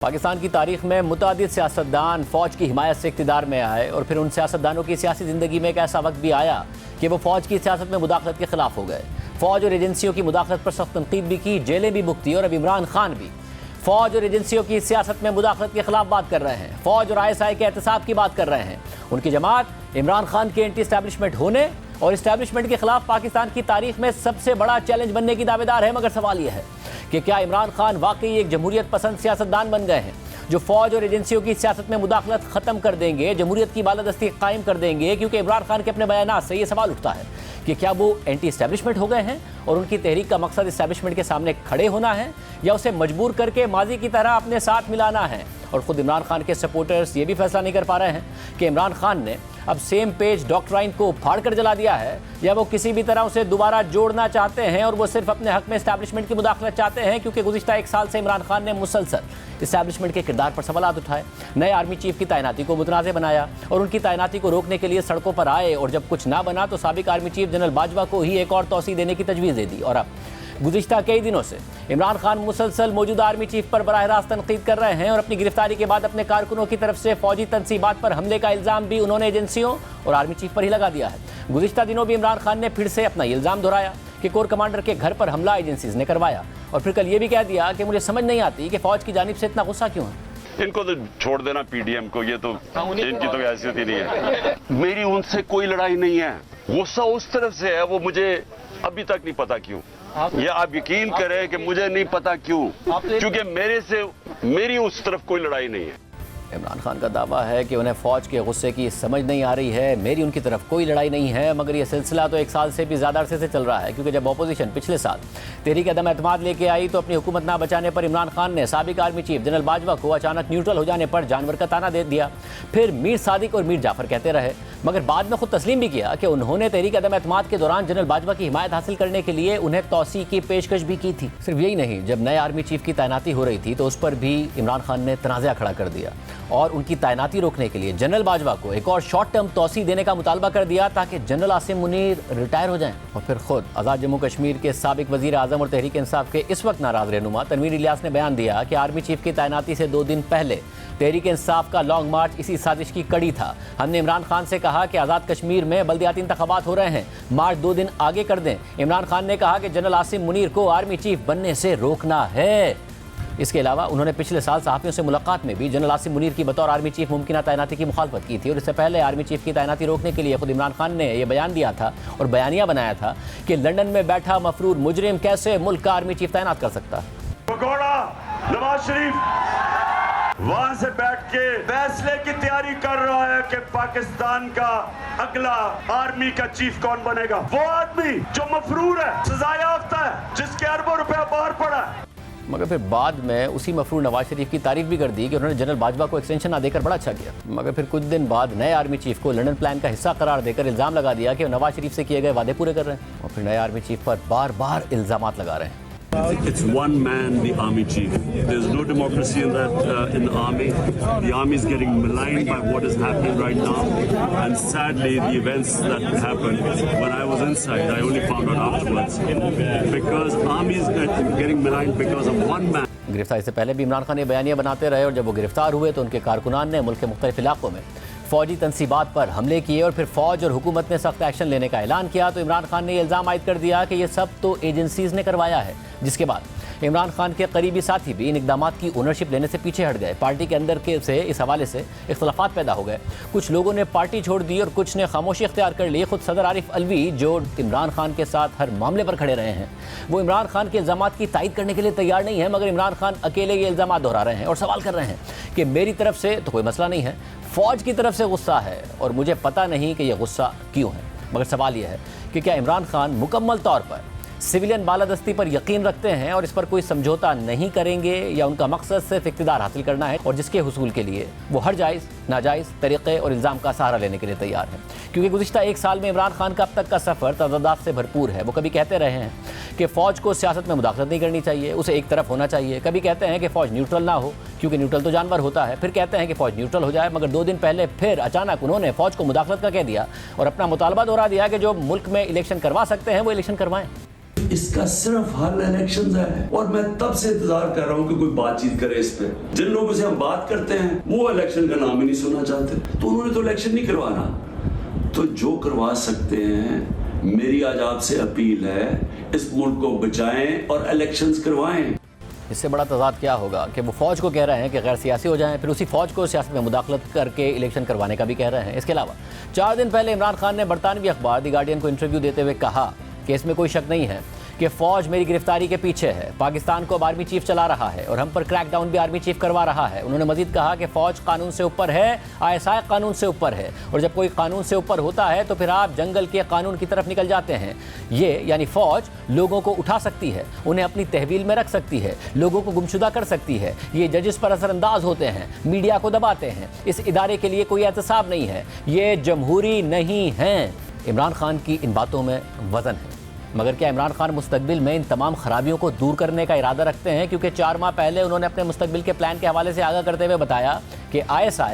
पाकिस्तान की तारीख में मुतादिद सियासतदान फ़ौज की हिमायत से इक़्तिदार में आए और फिर उन सियासतदानों की सियासी ज़िंदगी में एक ऐसा वक्त भी आया कि वो फ़ौज की सियासत में मुदाखलत के ख़िलाफ़ हो गए। फ़ौज और एजेंसियों की मुदाखलत पर सख्त तनकीद भी की, जेलें भी भुगती और अब इमरान खान भी फ़ौज और एजेंसियों की सियासत में मुदाखलत के ख़िलाफ़ बात कर रहे हैं। फ़ौज और ISI के एहतसाब की बात कर रहे हैं। उनकी जमात इमरान खान के एंटी इस्टेब्लिशमेंट होने और इस्टेब्लिशमेंट के ख़िलाफ़ पाकिस्तान की तारीख में सबसे बड़ा चैलेंज बनने की दावेदार है। मगर सवाल यह है कि क्या इमरान खान वाकई एक जमहूरियत पसंद सियासतदान बन गए हैं जो फ़ौज और एजेंसियों की सियासत में मुदाखलत ख़त्म कर देंगे, जमहूरियत की बालादस्ती कायम कर देंगे? क्योंकि इमरान खान के अपने बयानात से ये सवाल उठता है कि क्या वो एंटी इस्टेब्लिशमेंट हो गए हैं और उनकी तहरीक का मकसद इस्टेब्लिशमेंट के सामने खड़े होना है, या उसे मजबूर करके माजी की तरह अपने साथ मिलाना है। और ख़ुद इमरान खान के सपोर्टर्स ये भी फैसला नहीं कर पा रहे हैं कि इमरान खान ने अब सेम पेज डॉक्ट्राइन को फाड़ कर जला दिया है या वो किसी भी तरह उसे दोबारा जोड़ना चाहते हैं और वो सिर्फ अपने हक में इस्टेब्लिशमेंट की मुदाखलत चाहते हैं। क्योंकि गुज़िश्ता एक साल से इमरान खान ने मुसलसल इस्टेब्लिशमेंट के किरदार पर सवाल उठाए, नए आर्मी चीफ की तैनाती को मुतनाज़ बनाया और उनकी तैनाती को रोकने के लिए सड़कों पर आए, और जब कुछ ना बना तो साबिक आर्मी चीफ जनरल बाजवा को ही एक और तौसी देने की तजवीज़ दे दी। और अब गुज़िश्ता कई दिनों से इमरान खान मुसलसल मौजूदा आर्मी चीफ पर बराह रास्त तनकीद कर रहे हैं और अपनी गिरफ्तारी के बाद अपने कारकुनों की तरफ से फौजी तनसीबात पर हमले का इल्ज़ाम भी उन्होंने एजेंसियों और आर्मी चीफ पर ही लगा दिया है। गुज़िश्ता दिनों भी इमरान खान ने फिर से अपना इल्ज़ाम दोहराया कि कोर कमांडर के घर पर हमला एजेंसीज ने करवाया, और फिर कल ये भी कह दिया कि मुझे समझ नहीं आती कि फ़ौज की जानिब से इतना गुस्सा क्यों है। इनको तो छोड़ देना PDM को, ये तो इनकी तो हैसियत ही नहीं है। मेरी उनसे कोई लड़ाई नहीं है, गुस्सा उस तरफ से है, वो मुझे अभी तक नहीं पता क्यों। या आप यकीन करें कि मुझे नहीं पता क्यों, क्योंकि मेरी उस तरफ कोई लड़ाई नहीं है। इमरान खान का दावा है कि उन्हें फ़ौज के गुस्से की समझ नहीं आ रही है, मेरी उनकी तरफ कोई लड़ाई नहीं है। मगर ये सिलसिला तो एक साल से भी ज़्यादा अरसे से चल रहा है, क्योंकि जब अपोजिशन पिछले साल तहरीक अदम एतमाद लेके आई तो अपनी हुकूमत ना बचाने पर इमरान खान ने साबिक आर्मी चीफ जनरल बाजवा को अचानक न्यूट्रल हो जाने पर जानवर का ताना दे दिया। फिर मीर सादिक और मीर जाफ़र कहते रहे, मगर बाद में खुद तस्लीम भी किया कि उन्होंने तहरीक अदम एतमाद के दौरान जनरल बाजवा की हिमायत हासिल करने के लिए उन्हें तौसी की पेशकश भी की थी। सिर्फ यही नहीं, जब नए आर्मी चीफ की तैनाती हो रही थी तो उस पर भी इमरान खान ने तनाज़ा खड़ा कर दिया और उनकी तैनाती रोकने के लिए जनरल बाजवा को एक और शॉर्ट टर्म तौसी देने का मुतालबा कर दिया ताकि जनरल आसिम मुनीर रिटायर हो जाएं। और फिर खुद आज़ाद जम्मू कश्मीर के साबिक वज़ीर आज़म और तहरीक इंसाफ के इस वक्त नाराज़ रहनुमा तनवीर इलियास ने बयान दिया कि आर्मी चीफ की तैनाती से 2 दिन पहले तहरीक इंसाफ का लॉन्ग मार्च इसी साजिश की कड़ी था। हमने इमरान खान से कहा कि आज़ाद कश्मीर में बल्दियाती इंतखाबात हो रहे हैं, मार्च 2 दिन आगे कर दें। इमरान खान ने कहा कि जनरल आसिम मुनीर को आर्मी चीफ बनने से रोकना है। इसके अलावा उन्होंने पिछले साल सहाफ़ियों से मुलाकात में भी जनरल आसिम मुनीर की बतौर आर्मी चीफ मुमकिना तैनाती की मुखालफत की थी, और इससे पहले आर्मी चीफ की तैनाती रोकने के लिए खुद इमरान खान ने यह बयान दिया था और बयानिया बनाया था कि लंदन में बैठा मफरूर मुजरिम कैसे मुल्क का आर्मी चीफ तैनात कर सकता है। नवाज शरीफ वहां से बैठ के फैसले की तैयारी कर रहा है कि पाकिस्तान का अगला आर्मी का चीफ कौन बनेगा। वो आदमी जो मफरूर है, सजा याफ्ता है, जिसके अरबों रुपया बाहर पड़ा है। मगर फिर बाद में उसी मफरूर नवाज शरीफ की तारीफ भी कर दी कि उन्होंने जनरल बाजवा को एक्सटेंशन ना देकर बड़ा अच्छा किया। मगर फिर कुछ दिन बाद नए आर्मी चीफ को लंदन प्लान का हिस्सा करार देकर इल्ज़ाम लगा दिया कि नवाज शरीफ से किए गए वादे पूरे कर रहे हैं, और फिर नए आर्मी चीफ पर बार बार इल्ज़ाम लगा रहे हैं। It's one man, the army chief. There's no democracy in the army. The army is getting maligned by what is happening right now, and sadly, the events that happened when I was inside, I only found out afterwards. Because army is getting maligned because of one man. गिरफ्तारी से पहले भी इमरान खान ये बयानिया बनाते रहे, और जब वो गिरफ्तार हुए तो उनके कारकुनान ने मुल्क के मुख्तलिफ इलाकों में फ़ौजी तनसीबात पर हमले किए और फिर फ़ौज और हुकूमत ने सख्त एक्शन लेने का ऐलान किया। तो इमरान खान ने ये इल्ज़ाम आयद कर दिया कि ये सब तो एजेंसीज़ ने करवाया है, जिसके बाद इमरान खान के करीबी साथी भी इन इक़दामात की ओनरशिप लेने से पीछे हट गए। पार्टी के अंदर के से इस हवाले से इख्तलाफात पैदा हो गए, कुछ लोगों ने पार्टी छोड़ दी और कुछ ने खामोशी इख्तियार कर ली। खुद सदर आरिफ अलवी, जो इमरान खान के साथ हर मामले पर खड़े रहे हैं, वो इमरान खान के इल्ज़ामात की तायद करने के लिए तैयार नहीं है, मगर इमरान खान अकेले ये इल्ज़ामात दोहरा रहे हैं और सवाल कर रहे हैं कि मेरी तरफ से तो कोई मसला नहीं है, फ़ौज की तरफ से गुस्सा है और मुझे पता नहीं कि यह गुस्सा क्यों है। मगर सवाल यह है कि क्या इमरान खान मुकम्मल तौर पर सिविलियन बालादस्ती पर यकीन रखते हैं और इस पर कोई समझौता नहीं करेंगे, या उनका मकसद सिर्फ इक़्तिदार हासिल करना है और जिसके हुसूल के लिए वो हर जायज़ नाजायज़ तरीक़े और इल्ज़ाम का सहारा लेने के लिए तैयार है। क्योंकि गुज़िश्ता एक साल में इमरान खान का अब तक का सफ़र तज़ादात से भरपूर है। वो कभी कहते रहे हैं कि फ़ौज को सियासत में मुदाखलत नहीं करनी चाहिए, उसे एक तरफ होना चाहिए। कभी कहते हैं कि फ़ौज न्यूट्रल ना हो, क्योंकि न्यूट्रल तो जानवर होता है। फिर कहते हैं कि फ़ौज न्यूट्रल हो जाए, मगर 2 दिन पहले फिर अचानक उन्होंने फ़ौज को मुदाखलत का कह दिया और अपना मुतालबा दोहरा दिया कि जो मुल्क में इलेक्शन करवा सकते हैं वो इलेक्शन करवाएं। इसका सिर्फ हल इलेक्शंस है और मैं तब से इंतजार कर रहा हूं कि कोई बातचीत करे इस पे। जिन लोगों से हम बात करते हैं वो इलेक्शन का नाम ही नहीं सुनना चाहते, तो उन्होंने तो इलेक्शन नहीं करवाना। तो जो करवा सकते हैं, मेरी आज आपसे अपील है, इस मुल्क को बचाएं और इलेक्शंस करवाएं। इससे बड़ा तजाद क्या होगा कि वो फौज को कह रहे हैं कि गैर सियासी हो जाएं, फिर उसी फौज को सियासत में मुदाखलत करके इलेक्शन करवाने का भी कह रहे हैं। इसके अलावा 4 दिन पहले इमरान खान ने बरतानवी अखबार द गार्डियन को इंटरव्यू देते हुए कहा कि इसमें कोई शक नहीं है कि फ़ौज मेरी गिरफ्तारी के पीछे है, पाकिस्तान को अब आर्मी चीफ चला रहा है और हम पर क्रैकडाउन भी आर्मी चीफ करवा रहा है। उन्होंने मजीद कहा कि फ़ौज कानून से ऊपर है, ISI कानून से ऊपर है, और जब कोई कानून से ऊपर होता है तो फिर आप जंगल के कानून की तरफ निकल जाते हैं। ये यानी फ़ौज लोगों को उठा सकती है, उन्हें अपनी तहवील में रख सकती है, लोगों को गुमशुदा कर सकती है। ये जजेस पर असरअंदाज होते हैं, मीडिया को दबाते हैं। इस इदारे के लिए कोई एहतसाब नहीं है, ये जमहूरी नहीं है। इमरान खान की इन बातों में वज़न है, मगर क्या इमरान खान मुस्तकबिल में इन तमाम खराबियों को दूर करने का इरादा रखते हैं? क्योंकि 4 माह पहले उन्होंने अपने मुस्तकबिल के प्लान के हवाले से आगाह करते हुए बताया कि ISI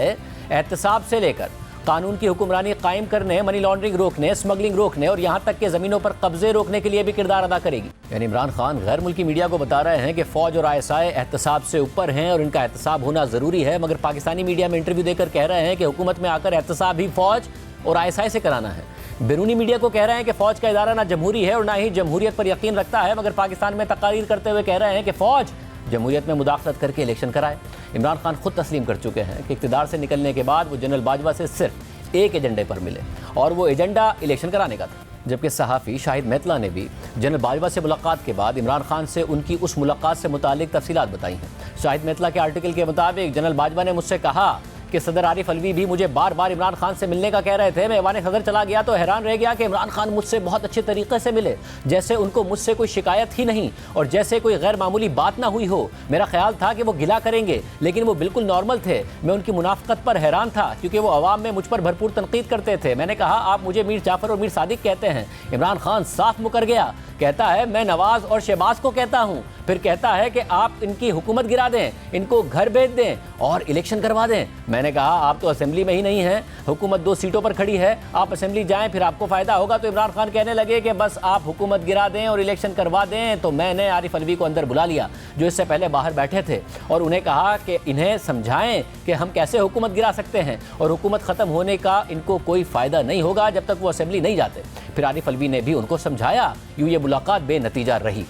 एहतसाब से लेकर कानून की हुक्मरानी कायम करने, मनी लॉन्ड्रिंग रोकने, स्मगलिंग रोकने और यहाँ तक कि ज़मीनों पर कब्जे रोकने के लिए भी किरदार अदा करेगी। यानी इमरान खान गैर मुल्की मीडिया को बता रहे हैं कि फ़ौज और ISI एहतसाब से ऊपर हैं और इनका एहतसाब होना ज़रूरी है, मगर पाकिस्तानी मीडिया में इंटरव्यू देकर कह रहे हैं कि हुकूमत में आकर एहतसाब ही फ़ौज और ISI से कराना है। बैरूनी मीडिया को कह रहे हैं कि फ़ौज का इदारा ना जमहूरी है और ना ही जमहूरियत पर यकीन रखता है, मगर पाकिस्तान में तकारीर करते हुए कह रहे हैं कि फ़ौज जमहूरियत में मुदाखलत करके इलेक्शन कराए। इमरान खान खुद तस्लीम कर चुके हैं कि इक़्तिदार से निकलने के बाद वो जनरल बाजवा से सिर्फ एक एजेंडे पर मिले और वो एजेंडा इलेक्शन कराने का था। जबकि सहाफ़ी शाहिद मेतला ने भी जनरल बाजवा से मुलाकात के बाद इमरान खान से उनकी उस मुलाकात से मुतालिक तफसीलात बताई हैं। शाहिद मेतला के आर्टिकल के मुताबिक जनरल बाजवा ने मुझसे कहा कि सदर आरिफ अलवी भी मुझे बार बार इमरान खान से मिलने का कह रहे थे। मैं ऐवान सदर चला गया तो हैरान रह गया कि इमरान खान मुझसे बहुत अच्छे तरीके से मिले, जैसे उनको मुझसे कोई शिकायत ही नहीं और जैसे कोई गैर मामूली बात ना हुई हो। मेरा ख्याल था कि वो गिला करेंगे, लेकिन वो बिल्कुल नॉर्मल थे। मैं उनकी मुनाफकत पर हैरान था क्योंकि वो अवाम में मुझ पर भरपूर तनकीद करते थे। मैंने कहा, आप मुझे मीर जाफ़र और मीर सादिक कहते हैं। इमरान खान साफ मुकर गया, कहता है मैं नवाज और शहबाज को कहता हूँ। फिर कहता है कि आप इनकी हुकूमत गिरा दें, इनको घर भेज दें और इलेक्शन करवा दें। मैंने कहा, आप तो असेंबली में ही नहीं हैं, हुकूमत 2 सीटों पर खड़ी है, आप असेंबली जाएं फिर आपको फ़ायदा होगा। तो इमरान खान कहने लगे कि बस आप हुकूमत गिरा दें और इलेक्शन करवा दें। तो मैंने आरिफ अलवी को अंदर बुला लिया जो इससे पहले बाहर बैठे थे और उन्हें कहा कि इन्हें समझाएं कि हम कैसे हुकूमत गिरा सकते हैं और हुकूमत ख़त्म होने का इनको कोई फ़ायदा नहीं होगा जब तक वो असेंबली नहीं जाते। फिर आरिफ अलवी ने भी उनको समझाया। यूँ ये मुलाकात बेनतीजा रही।